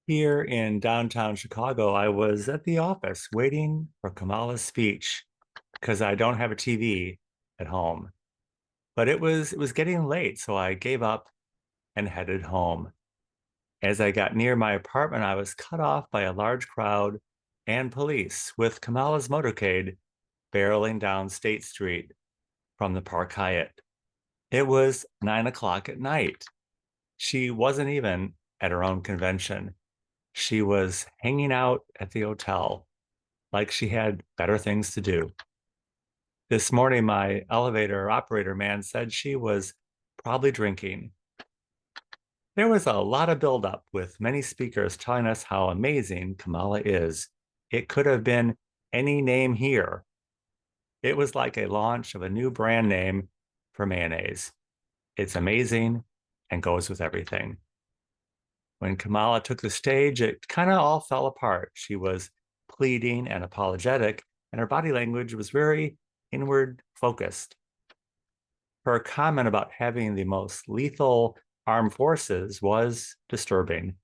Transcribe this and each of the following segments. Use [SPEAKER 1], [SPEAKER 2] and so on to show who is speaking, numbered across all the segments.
[SPEAKER 1] Here in downtown Chicago, I was at the office waiting for Kamala's speech because I don't have a TV at home. But it was getting late, so I gave up and headed home. As I got near my apartment, I was cut off by a large crowd and police with Kamala's motorcade barreling down State Street from the Park Hyatt. It was 9 o'clock at night. She wasn't even at her own convention. She was hanging out at the hotel like she had better things to do. This morning, my elevator operator man said she was probably drinking. There was a lot of buildup with many speakers telling us how amazing Kamala is. It could have been any name here. It was like a launch of a new brand name for mayonnaise. It's amazing and goes with everything. When Kamala took the stage, it kind of all fell apart. She was pleading and apologetic, and her body language was very inward focused. Her comment about having the most lethal armed forces was disturbing.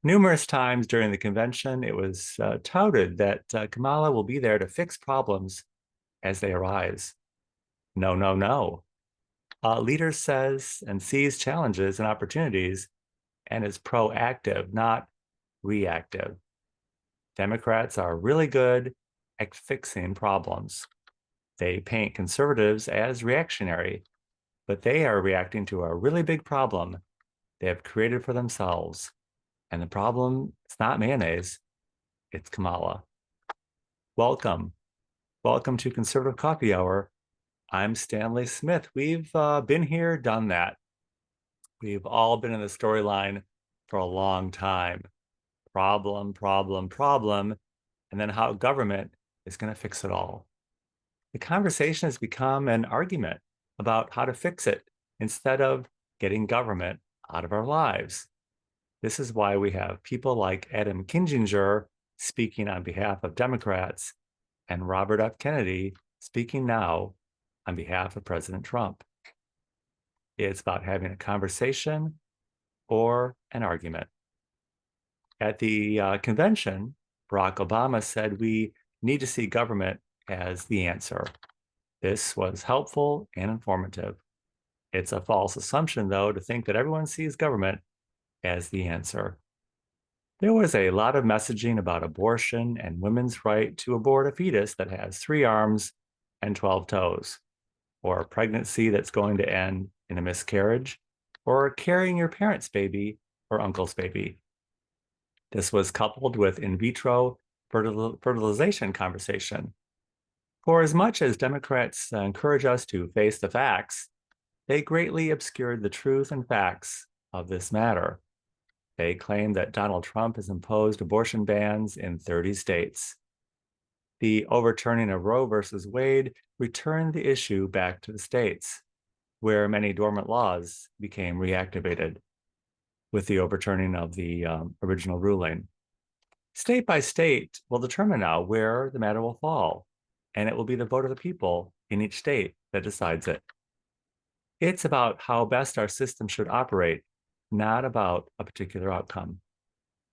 [SPEAKER 1] Numerous times during the convention, it was touted that Kamala will be there to fix problems as they arise. No, no, no. A leader says and sees challenges and opportunities and is proactive, not reactive. Democrats are really good at fixing problems. They paint conservatives as reactionary, but they are reacting to a really big problem they have created for themselves. And the problem, it's not mayonnaise, it's Kamala. Welcome. Welcome to Conservative Coffee Hour. I'm Stanley Smith. We've been here, done that. We've all been in the storyline for a long time. Problem, problem, problem, and then how government is going to fix it all. The conversation has become an argument about how to fix it instead of getting government out of our lives. This is why we have people like Adam Kinzinger speaking on behalf of Democrats and Robert F. Kennedy speaking now on behalf of President Trump. It's about having a conversation or an argument. At the convention, Barack Obama said we need to see government as the answer. This was helpful and informative. It's a false assumption, though, to think that everyone sees government as the answer. There was a lot of messaging about abortion and women's right to abort a fetus that has 3 arms and 12 toes, or a pregnancy that's going to end in a miscarriage, or carrying your parents' baby or uncle's baby. This was coupled with in vitro fertilization conversation. For as much as Democrats encourage us to face the facts, they greatly obscured the truth and facts of this matter. They claim that Donald Trump has imposed abortion bans in 30 states. The overturning of Roe versus Wade returned the issue back to the states, where many dormant laws became reactivated with the overturning of the original ruling. State by state will determine now where the matter will fall, and it will be the vote of the people in each state that decides it. It's about how best our system should operate, not about a particular outcome.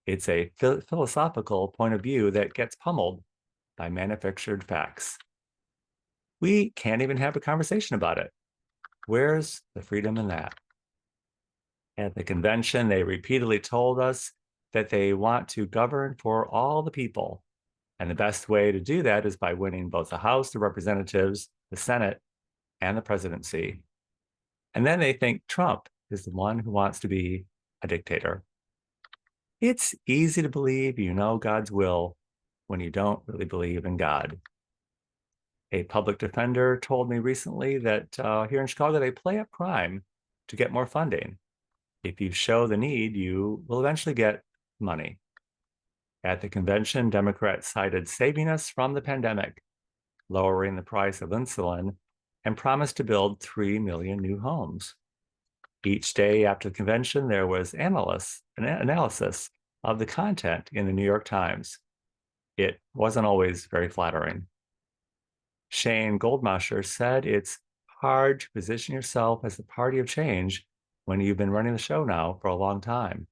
[SPEAKER 1] It's a philosophical point of view that gets pummeled by manufactured facts. We can't even have a conversation about it. Where's the freedom in that? At the convention, they repeatedly told us that they want to govern for all the people. And the best way to do that is by winning both the House of Representatives, the Senate, and the presidency. And then they think Trump is the one who wants to be a dictator. It's easy to believe you know God's will when you don't really believe in God. A public defender told me recently that here in Chicago, they play up crime to get more funding. If you show the need, you will eventually get money. At the convention, Democrats cited saving us from the pandemic, lowering the price of insulin, and promised to build 3 million new homes. Each day after the convention, there was analysis of the content in the New York Times. It wasn't always very flattering. Shane Goldmasher said it's hard to position yourself as the party of change when you've been running the show now for a long time.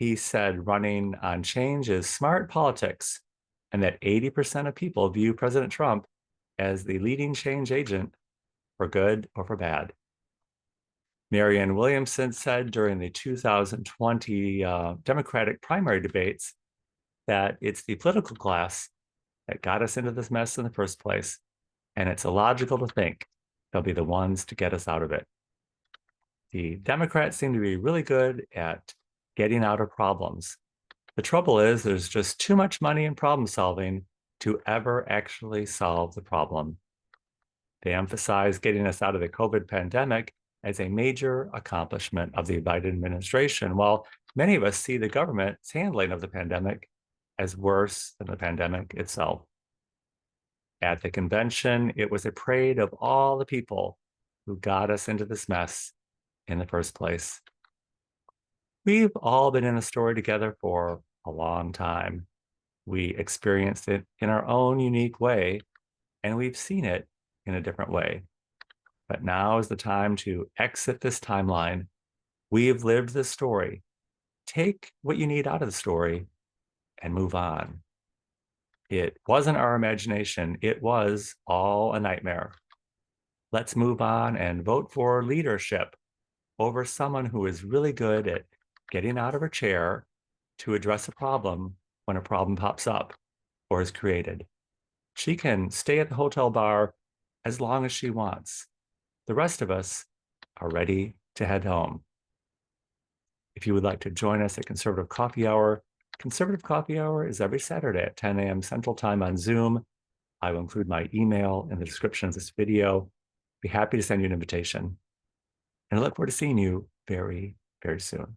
[SPEAKER 1] He said running on change is smart politics, and that 80% of people view President Trump as the leading change agent for good or for bad. Marianne Williamson said during the 2020 Democratic primary debates that it's the political class that got us into this mess in the first place, and it's illogical to think they'll be the ones to get us out of it. The Democrats seem to be really good at getting out of problems. The trouble is there's just too much money in problem solving to ever actually solve the problem. They emphasize getting us out of the COVID pandemic as a major accomplishment of the Biden administration, while many of us see the government's handling of the pandemic as worse than the pandemic itself. At the convention, it was a parade of all the people who got us into this mess in the first place. We've all been in a story together for a long time. We experienced it in our own unique way, and we've seen it in a different way. But now is the time to exit this timeline. We've lived this story. Take what you need out of the story and move on. It wasn't our imagination. It was all a nightmare. Let's move on and vote for leadership over someone who is really good at getting out of her chair to address a problem when a problem pops up or is created. She can stay at the hotel bar as long as she wants. The rest of us are ready to head home. If you would like to join us at Conservative Coffee Hour is every Saturday at 10 a.m. Central Time on Zoom. I will include my email in the description of this video. Be happy to send you an invitation. And I look forward to seeing you very, very soon.